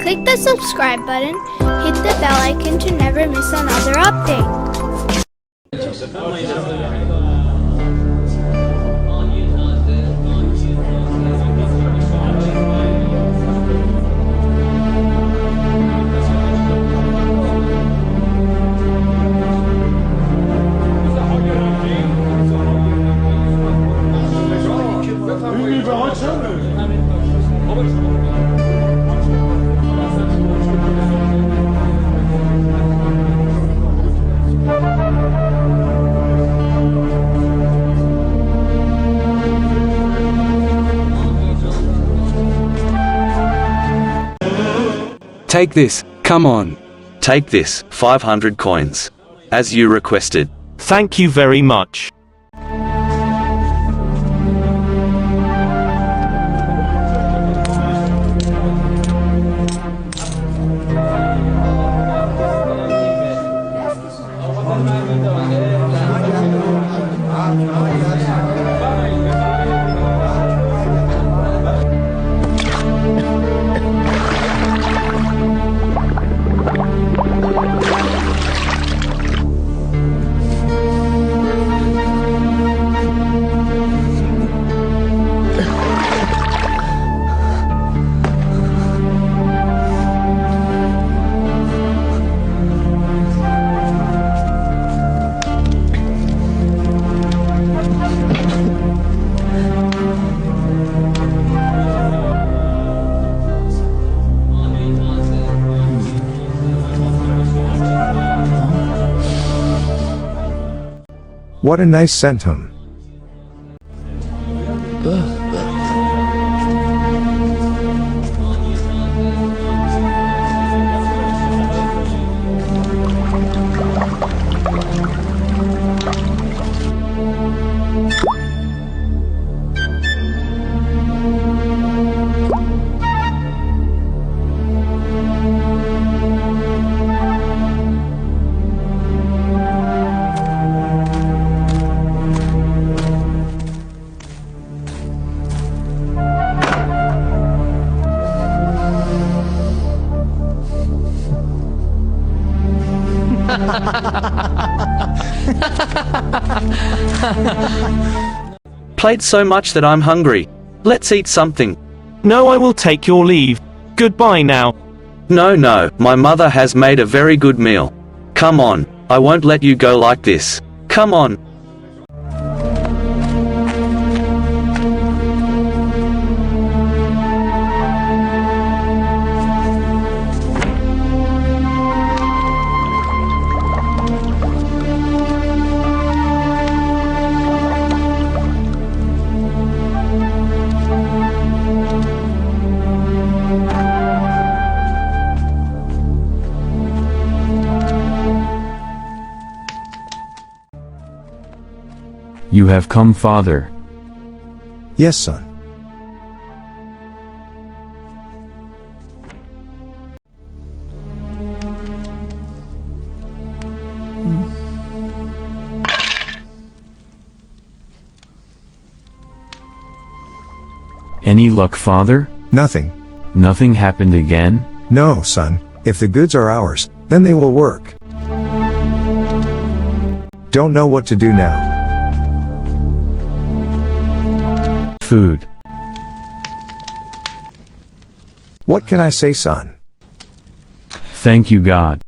Click the subscribe button, hit the bell icon to never miss another update. Take this, come on. Take this, 500 coins. As you requested. Thank you very much. What a nice centum. Played so much that I'm hungry. Let's eat something. No, I will take your leave. Goodbye now. No, my mother has made a very good meal. Come on, I won't let you go like this. Come on. You have come, father. Yes, son. Any luck, father? Nothing. Nothing happened again? No, son. If the goods are ours, then they will work. Don't know what to do now. Food. What can I say, son? Thank you, God.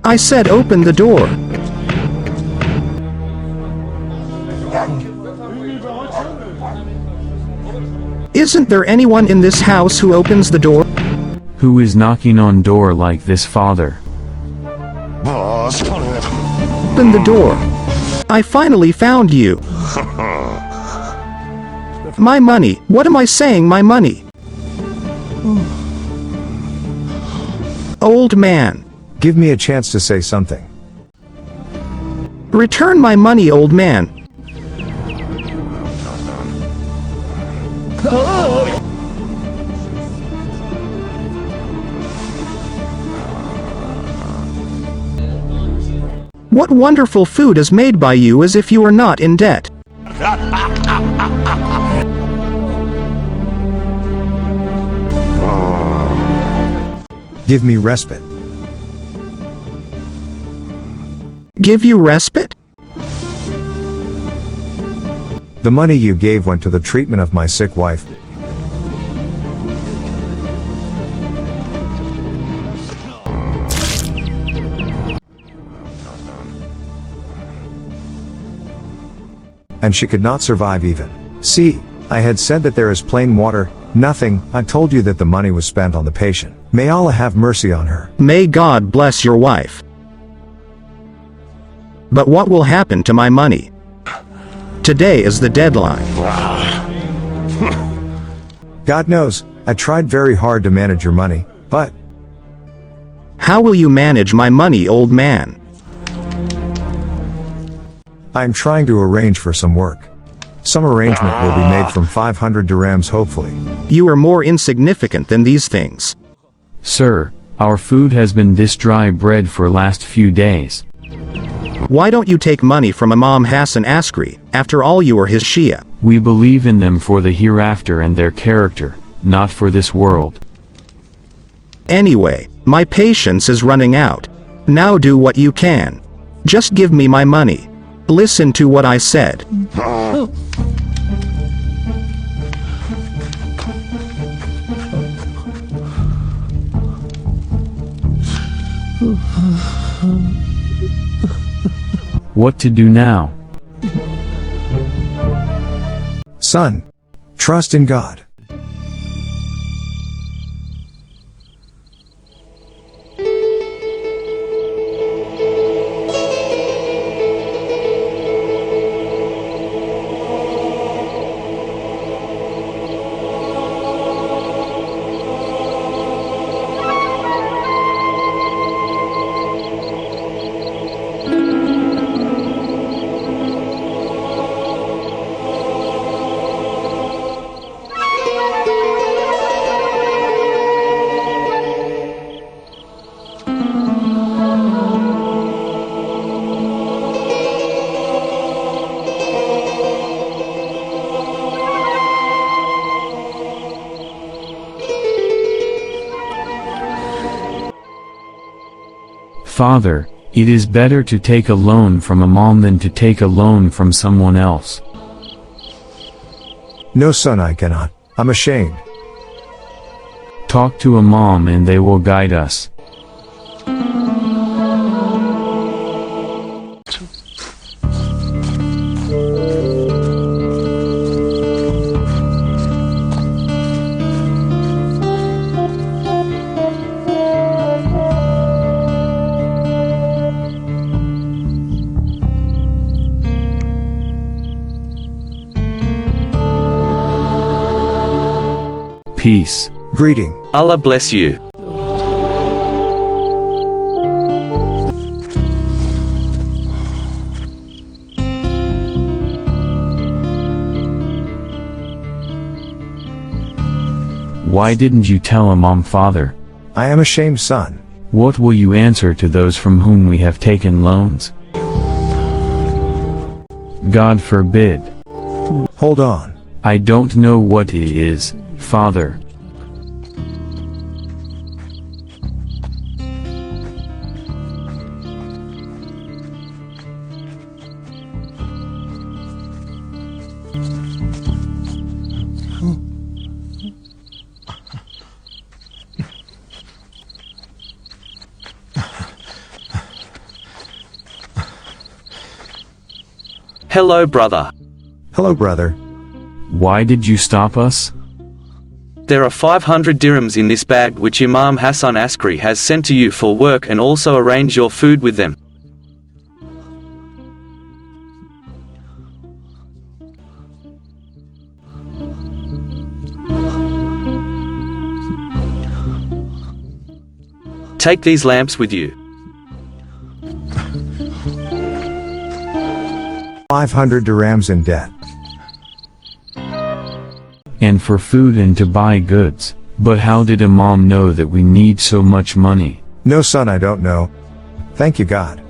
I said open the door. Isn't there anyone in this house who opens the door? Who is knocking on door like this, father? Open the door. I finally found you. My money, what am I saying, my money? Old man. Give me a chance to say something. Return my money, old man. What wonderful food is made by you as if you were not in debt. Give me respite. Give you respite? The money you gave went to the treatment of my sick wife. And she could not survive even. See, I had said that there is plain water, nothing. I told you that the money was spent on the patient. May Allah have mercy on her. May God bless your wife. But what will happen to my money? Today is the deadline. God knows, I tried very hard to manage your money, but... How will you manage my money, old man? I am trying to arrange for some work. Some arrangement will be made from 500 dirhams hopefully. You are more insignificant than these things. Sir, our food has been this dry bread for last few days. Why don't you take money from Imam Hasan Askari? After all, you are his Shia. We believe in them for the hereafter and their character, not for this world. Anyway, my patience is running out. Now do what you can. Just give me my money. Listen to what I said. What to do now? Son, trust in God. Father, it is better to take a loan from Imam than to take a loan from someone else. No son, I cannot. I'm ashamed. Talk to Imam and they will guide us. Peace. Greeting. Allah bless you. Why didn't you tell Imam, father? I am ashamed, son. What will you answer to those from whom we have taken loans? God forbid. Hold on. I don't know what it is, father. Hello, brother. Hello, brother. Why did you stop us? There are 500 dirhams in this bag which Imam Hasan Askari has sent to you for work, and also arrange your food with them. take these lamps with you. 500 dirhams in debt. And for food and to buy goods. But how did Imam know that we need so much money? No son, I don't know. Thank you God.